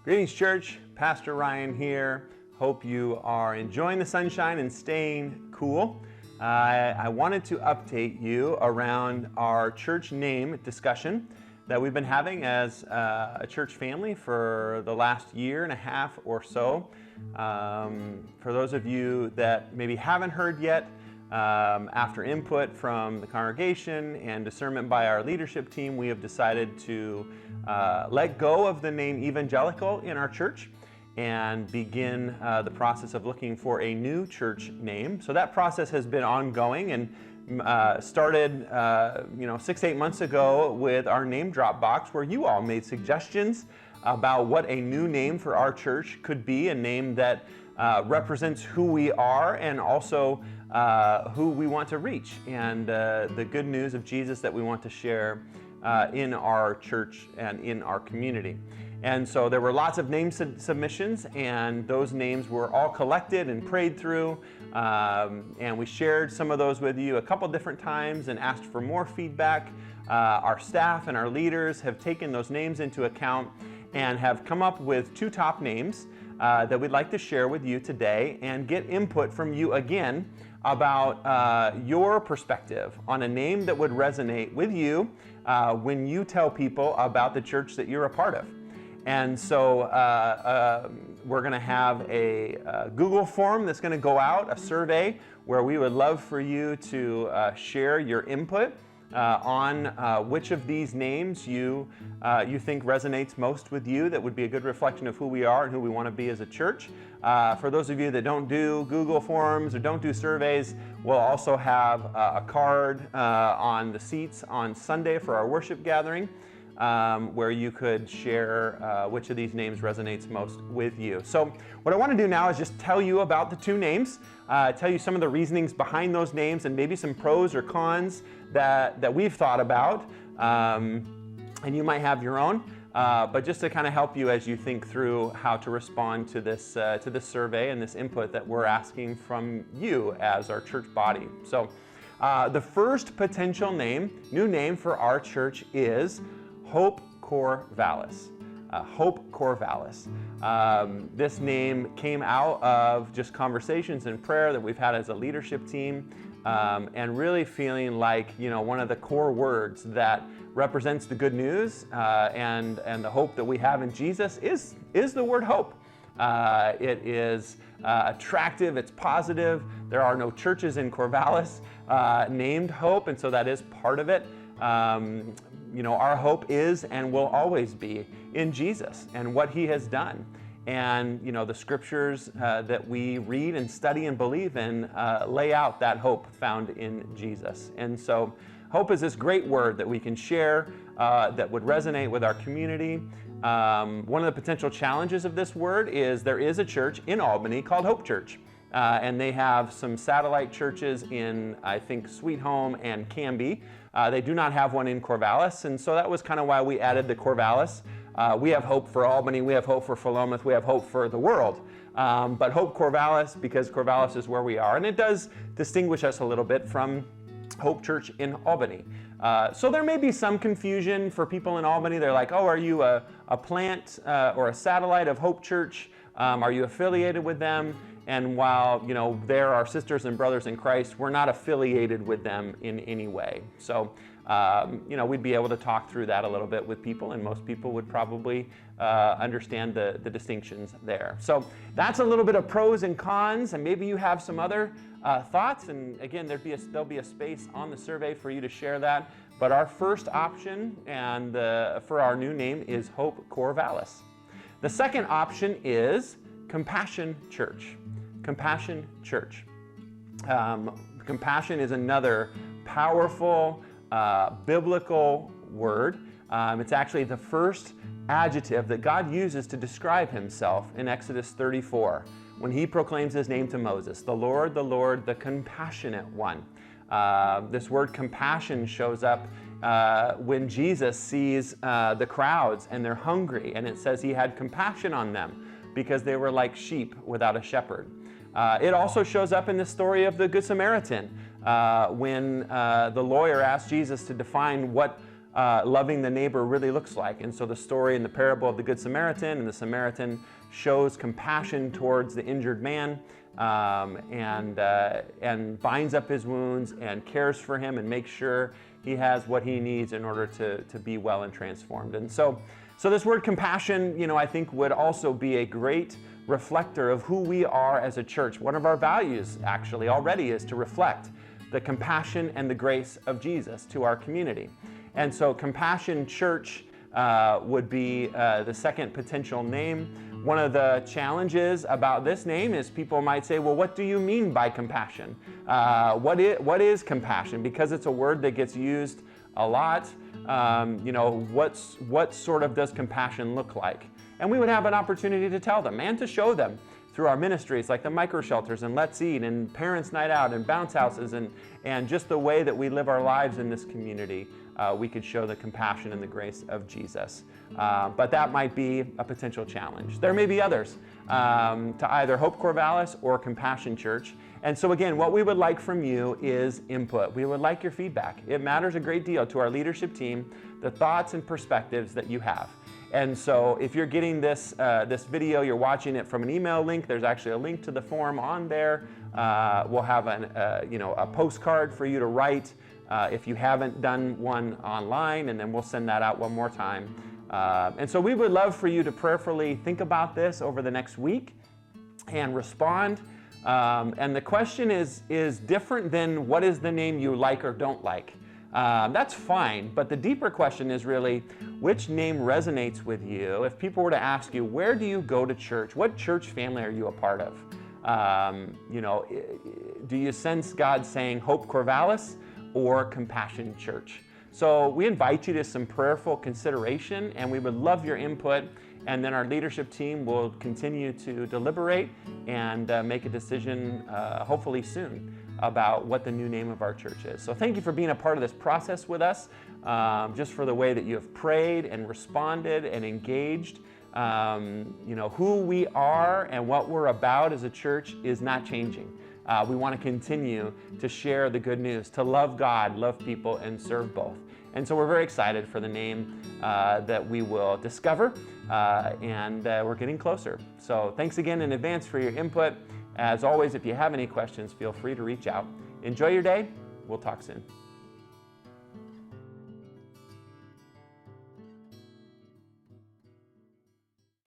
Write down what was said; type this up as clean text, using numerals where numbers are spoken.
Greetings, church. Pastor Ryan here. Hope you are enjoying the sunshine and staying cool. I wanted to update you around our church name discussion that we've been having as a church family for the last year and a half or so. For those of you that maybe haven't heard yet, after input from the congregation and discernment by our leadership team, we have decided to let go of the name evangelical in our church and begin the process of looking for a new church name. So that process has been ongoing and started 6-8 months ago with our name drop box, where you all made suggestions about what a new name for our church could be, a name that represents who we are and also who we want to reach, and the good news of Jesus that we want to share in our church and in our community. And so there were lots of name submissions, and those names were all collected and prayed through, and we shared some of those with you a couple different times and asked for more feedback. Our staff and our leaders have taken those names into account and have come up with 2 top names that we'd like to share with you today and get input from you again about your perspective on a name that would resonate with you when you tell people about the church that you're a part of. And so we're going to have a Google form that's going to go out, a survey, where we would love for you to share your input on which of these names you think resonates most with you, that would be a good reflection of who we are and who we want to be as a church. For those of you that don't do Google Forms or don't do surveys, we'll also have a card on the seats on Sunday for our worship gathering, where you could share which of these names resonates most with you. So what I want to do now is just tell you about the 2 names, tell you some of the reasonings behind those names, and maybe some pros or cons that we've thought about, and you might have your own, but just to kind of help you as you think through how to respond to this survey and this input that we're asking from you as our church body. So the first potential new name for our church is Hope Corvallis. Hope Corvallis. This name came out of just conversations and prayer that we've had as a leadership team, and really feeling like, one of the core words that represents the good news and the hope that we have in Jesus is the word hope. It is attractive, it's positive. There are no churches in Corvallis named Hope, and so that is part of it. Our hope is and will always be in Jesus and what He has done. And, the scriptures that we read and study and believe in lay out that hope found in Jesus. And so hope is this great word that we can share that would resonate with our community. One of the potential challenges of this word is there is a church in Albany called Hope Church. And they have some satellite churches in, I think, Sweet Home and Canby. They do not have one in Corvallis, and so that was kind of why we added the Corvallis. We have hope for Albany, we have hope for Philomath, we have hope for the world. But Hope Corvallis, because Corvallis is where we are, and it does distinguish us a little bit from Hope Church in Albany. So there may be some confusion for people in Albany. They're like, oh, are you a plant or a satellite of Hope Church? Are you affiliated with them? And while, they're our sisters and brothers in Christ, we're not affiliated with them in any way. So, we'd be able to talk through that a little bit with people, and most people would probably understand the distinctions there. So that's a little bit of pros and cons, and maybe you have some other thoughts. And again, there'll be a space on the survey for you to share that. But our first option and for our new name is Hope Corvallis. The second option is Compassion Church. Compassion Church. Compassion is another powerful biblical word. It's actually the first adjective that God uses to describe Himself in Exodus 34 when He proclaims His name to Moses, the Lord, the compassionate one. This word compassion shows up when Jesus sees the crowds and they're hungry, and it says He had compassion on them because they were like sheep without a shepherd. It also shows up in the story of the Good Samaritan when the lawyer asked Jesus to define what loving the neighbor really looks like. And so the story in the parable of the Good Samaritan, and the Samaritan shows compassion towards the injured man, and binds up his wounds and cares for him and makes sure he has what he needs in order to be well and transformed. And so this word compassion, I think would also be a great reflector of who we are as a church. One of our values actually already is to reflect the compassion and the grace of Jesus to our community. And so Compassion Church would be the second potential name. One of the challenges about this name is people might say, well, what do you mean by compassion? What is compassion? Because it's a word that gets used a lot. What sort of does compassion look like? And we would have an opportunity to tell them and to show them through our ministries like the micro shelters and Let's Eat and Parents Night Out and Bounce Houses and just the way that we live our lives in this community. We could show the compassion and the grace of Jesus. But that might be a potential challenge. There may be others to either Hope Corvallis or Compassion Church. And so again, what we would like from you is input. We would like your feedback. It matters a great deal to our leadership team, the thoughts and perspectives that you have. And so if you're getting this video, you're watching it from an email link, there's actually a link to the form on there. We'll have a postcard for you to write if you haven't done one online, and then we'll send that out one more time. And so we would love for you to prayerfully think about this over the next week and respond. And the question is different than what is the name you like or don't like. That's fine, but the deeper question is really, which name resonates with you? If people were to ask you, where do you go to church? What church family are you a part of? Do you sense God saying Hope Corvallis or Compassion Church? So we invite you to some prayerful consideration, and we would love your input. And then our leadership team will continue to deliberate and make a decision hopefully soon about what the new name of our church is. So thank you for being a part of this process with us, just for the way that you have prayed and responded and engaged. Who we are and what we're about as a church is not changing. We want to continue to share the good news, to love God, love people, and serve both. And so we're very excited for the name that we will discover, and we're getting closer. So thanks again in advance for your input. As always, if you have any questions, feel free to reach out. Enjoy your day. We'll talk soon.